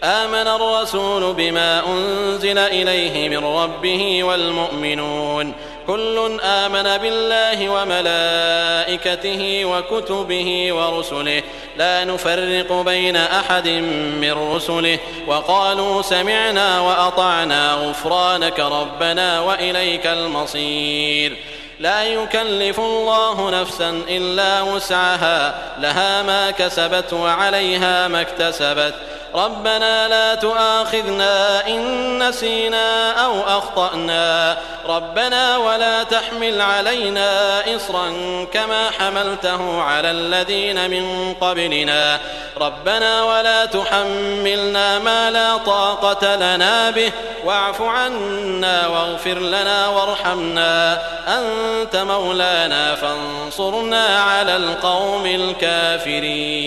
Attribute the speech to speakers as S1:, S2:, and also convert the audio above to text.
S1: آمن الرسول بما أنزل إليه من ربه والمؤمنون كل آمن بالله وملائكته وكتبه ورسله لا نفرق بين أحد من رسله وقالوا سمعنا وأطعنا غفرانك ربنا وإليك المصير لا يكلف الله نفسا إلا وسعها لها ما كسبت وعليها ما اكتسبت ربنا لا تؤاخذنا إن نسينا أو أخطأنا ربنا ولا تحمل علينا إصرا كما حملته على الذين من قبلنا ربنا ولا تحملنا ما لا طاقة لنا به واعف عنا واغفر لنا وارحمنا أنت مولانا فانصرنا على القوم الكافرين.